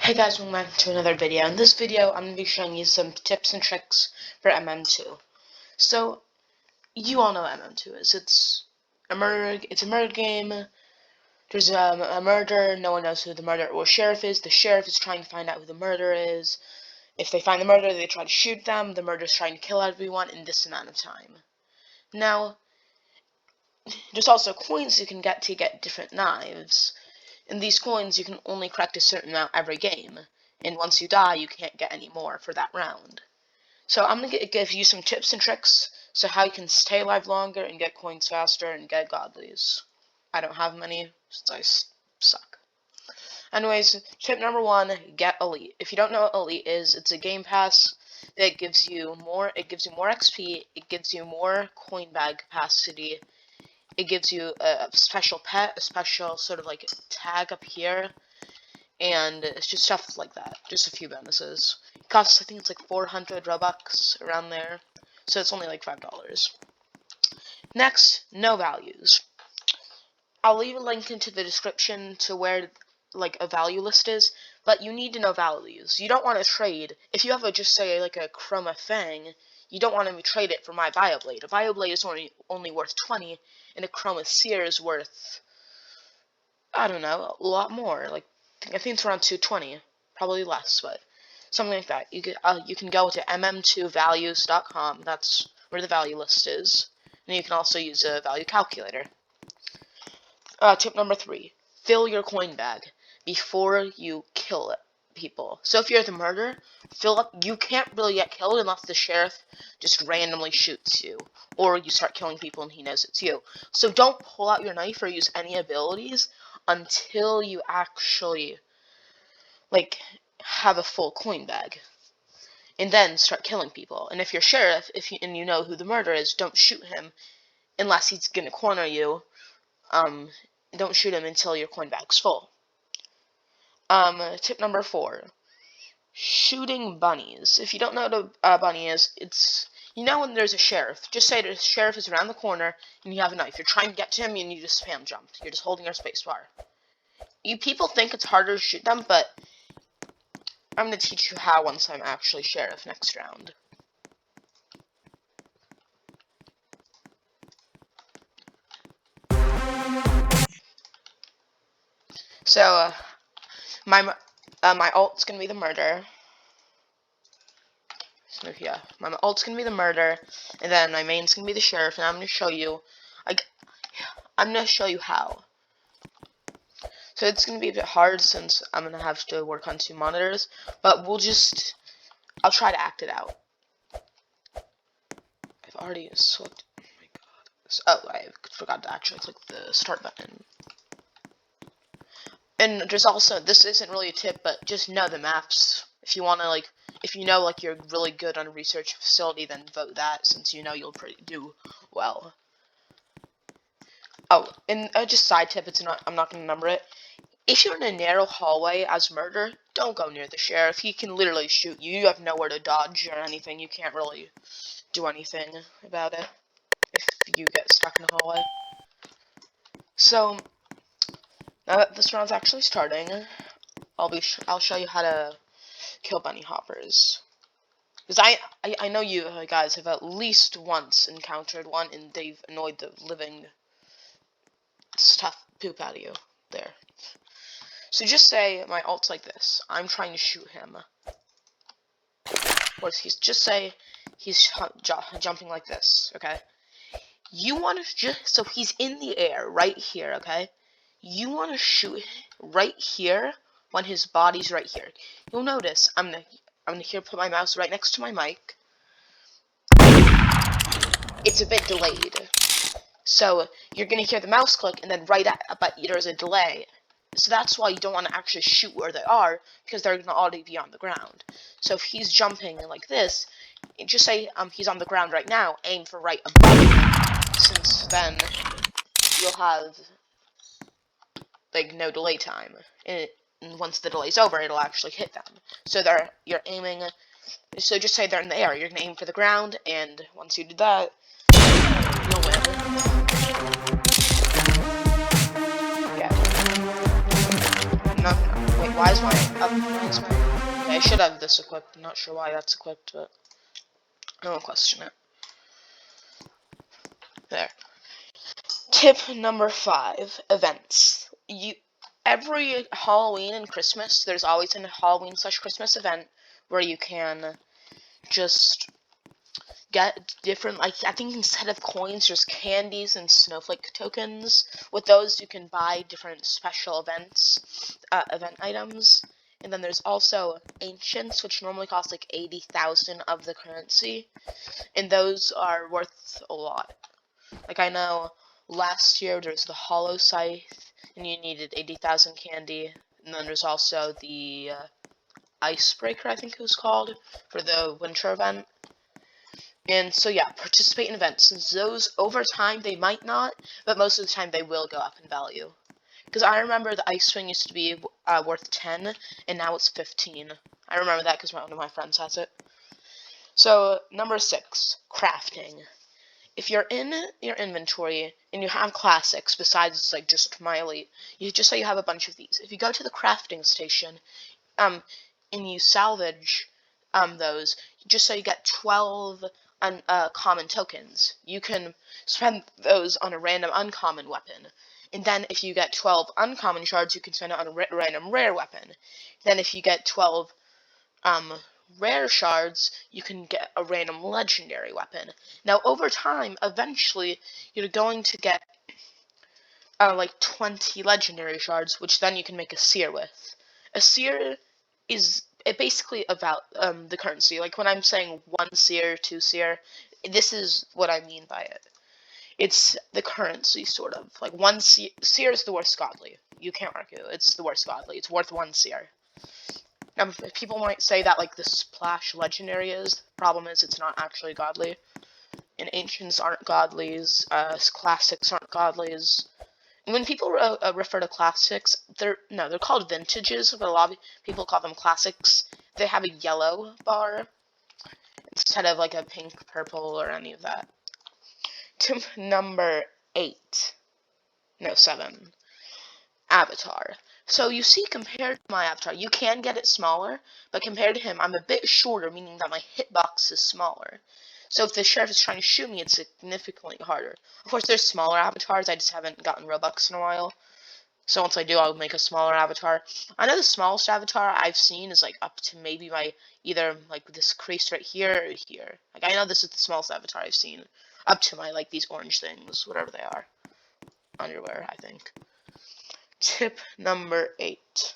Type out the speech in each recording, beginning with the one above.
Hey guys, welcome back to another video. In this video, I'm going to be showing you some tips and tricks for MM2. So, you all know what MM2 is. It's a murder game. There's a murder, no one knows who the murderer or sheriff is. The sheriff is trying to find out who the murderer is. If they find the murderer, they try to shoot them. The murderer's trying to kill everyone in this amount of time. Now, there's also coins you can get to get different knives. In these coins, you can only collect a certain amount every game, and once you die, you can't get any more for that round. So I'm going to give you some tips and tricks so how you can stay alive longer and get coins faster and get godlies. I don't have many, since I suck. Anyways, tip number 1, get elite. If you don't know what elite is, it's a game pass that gives you more XP, it gives you more coin bag capacity. It gives you a special pet, a special sort of like tag up here, and it's just stuff like that. Just a few bonuses. It costs, I think it's like 400 Robux, around there, so it's only like $5. Next, no values. I'll leave a link into the description to where like a value list is, but you need to know values. You don't want to trade, if you have just say like a Chroma Fang, you don't want to trade it for my Bioblade. A Bioblade is only worth 20, and a Chroma Seer is worth, I don't know, a lot more. Like, I think it's around 220, probably less, but something like that. You can go to MM2values.com. That's where the value list is, and you can also use a value calculator. Tip number 3: fill your coin bag before you kill people. So if you're the murderer, fill up. You can't really get killed unless the sheriff just randomly shoots you, or you start killing people and he knows it's you. So don't pull out your knife or use any abilities until you actually like have a full coin bag, and then start killing people. And if you're sheriff, and you know who the murderer is, don't shoot him unless he's gonna corner you. Don't shoot him until your coin bag's full. Tip number 4: shooting bunnies. If you don't know what a bunny is, it's, you know, when there's a sheriff, just say the sheriff is around the corner and you have a knife. You're trying to get to him and you just spam jump. You're just holding your spacebar. People think it's harder to shoot them, but I'm going to teach you how once I'm actually sheriff next round. So, my ult's gonna be the murder. So yeah, my ult's gonna be the murder, and then my main's gonna be the sheriff, and I'm gonna show you, how. So it's gonna be a bit hard since I'm gonna have to work on 2 monitors, but I'll try to act it out. I've already slipped. Oh my god. Oh, I forgot to actually click the start button. And there's also, this isn't really a tip, but just know the maps. If you want to, like, if you know, like, you're really good on a research facility, then vote that, since you know you'll do well. Oh, and just side tip, I'm not going to number it. If you're in a narrow hallway as murder, don't go near the sheriff. He can literally shoot you. You have nowhere to dodge or anything. You can't really do anything about it if you get stuck in the hallway. So, now that this round's actually starting, I'll show you how to kill bunny hoppers. Because I know you guys have at least once encountered one, and they've annoyed the living poop out of you. There. So just say my ult's like this. I'm trying to shoot him. Or just say he's jumping like this. Okay. You want to so he's in the air right here. Okay. You want to shoot right here when his body's right here. You'll notice I'm gonna here put my mouse right next to my mic. It's a bit delayed, so you're gonna hear the mouse click, and then but there's a delay. So that's why you don't want to actually shoot where they are, because they're gonna already be on the ground. So if he's jumping like this, just say he's on the ground right now. Aim for right above him, since then you'll have like no delay time, and once the delay's over, it'll actually hit them. So you're aiming. So just say they're in the air. You're gonna aim for the ground, and once you do that, you'll win. Yeah. No, wait. why is my okay, I should have this equipped. I'm not sure why that's equipped, but I won't question it. There. Tip number 5, events. Every Halloween and Christmas, there's always a Halloween/Christmas event where you can just get different, like, I think instead of coins, there's candies and snowflake tokens. With those, you can buy different special event items. And then there's also ancients, which normally cost like 80,000 of the currency. And those are worth a lot. Like, I know last year there's the Hollow Scythe, and you needed 80,000 candy. And then there's also the Icebreaker, I think it was called, for the winter event. And so yeah, participate in events, since those, over time, they might not, but most of the time they will go up in value. Because I remember the ice swing used to be worth 10, and now it's 15. I remember that because one of my friends has it. So, number 6, crafting. If you're in your inventory and you have classics besides like just my elite, you just say you have a bunch of these. If you go to the crafting station, and you salvage those, just so you get 12 common tokens, you can spend those on a random uncommon weapon. And then if you get 12 uncommon shards, you can spend it on a random rare weapon. Then if you get 12 rare shards, you can get a random legendary weapon. Now, over time, eventually, you're going to get like 20 legendary shards, which then you can make a seer with. A seer is basically about the currency. Like, when I'm saying 1 seer, 2 seer, this is what I mean by it. It's the currency, sort of. Like, 1 seer is the worst godly. You can't argue. It's the worst godly. It's worth 1 seer. Now, people might say that, like, the Splash Legendary is. The problem is it's not actually godly. And Ancients aren't godlies. Classics aren't godlies. And when people refer to classics, they're called vintages, but a lot of people call them classics. They have a yellow bar instead of, like, a pink, purple, or any of that. Tip number 7. Avatar. So you see, compared to my avatar, you can get it smaller, but compared to him, I'm a bit shorter, meaning that my hitbox is smaller. So if the sheriff is trying to shoot me, it's significantly harder. Of course, there's smaller avatars, I just haven't gotten Robux in a while. So once I do, I'll make a smaller avatar. I know the smallest avatar I've seen is, like, up to maybe my, either, like, this crease right here or here. Like, I know this is the smallest avatar I've seen. Up to my, like, these orange things, whatever they are. Underwear, I think. Tip number 8.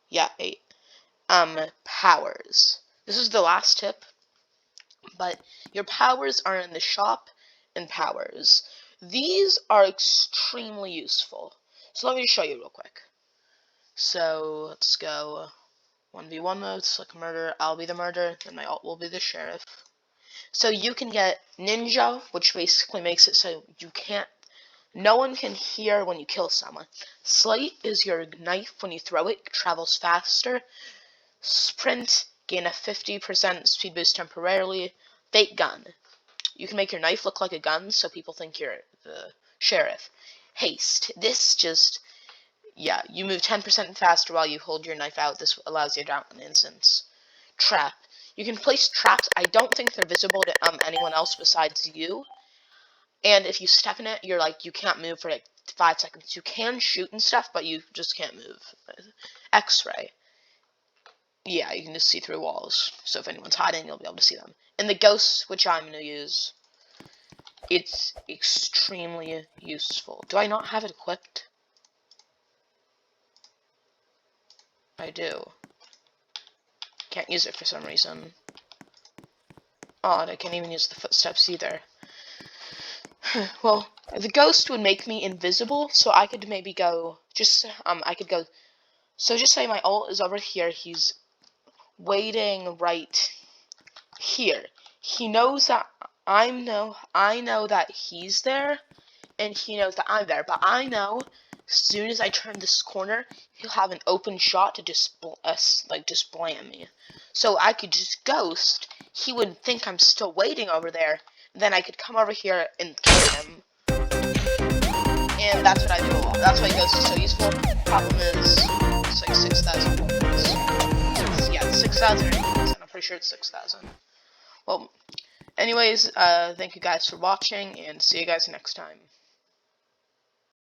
Yeah, 8. Powers. This is the last tip, but your powers are in the shop and powers. These are extremely useful. So let me show you real quick. So let's go 1v1 mode, select murder, I'll be the murderer, then my alt will be the sheriff. So you can get ninja, which basically makes it so no one can hear when you kill someone. Slate is your knife. When you throw it travels faster. Sprint, gain a 50% speed boost temporarily. Fake gun. You can make your knife look like a gun, so people think you're the sheriff. Haste. This just, yeah, you move 10% faster while you hold your knife out. This allows you to down an instance. Trap. You can place traps. I don't think they're visible to anyone else besides you. And if you step in it, you're like, you can't move for like 5 seconds. You can shoot and stuff, but you just can't move. X-ray. Yeah, you can just see through walls. So if anyone's hiding, you'll be able to see them. And the ghost, which I'm going to use, it's extremely useful. Do I not have it equipped? I do. Can't use it for some reason. Odd, I can't even use the footsteps either. Well, the ghost would make me invisible, so I could maybe go, so just say my ult is over here, he's waiting right here. He knows that I know that he's there, and he knows that I'm there, but I know as soon as I turn this corner, he'll have an open shot to just blam me. So I could just ghost, he would think I'm still waiting over there, then I could come over here and kill him. And that's what I do a lot. That's why Ghost is so useful. Problem is, it's like 6,000 points. Yeah, 6,000. I'm pretty sure it's 6,000. Well, anyways, thank you guys for watching, and see you guys next time.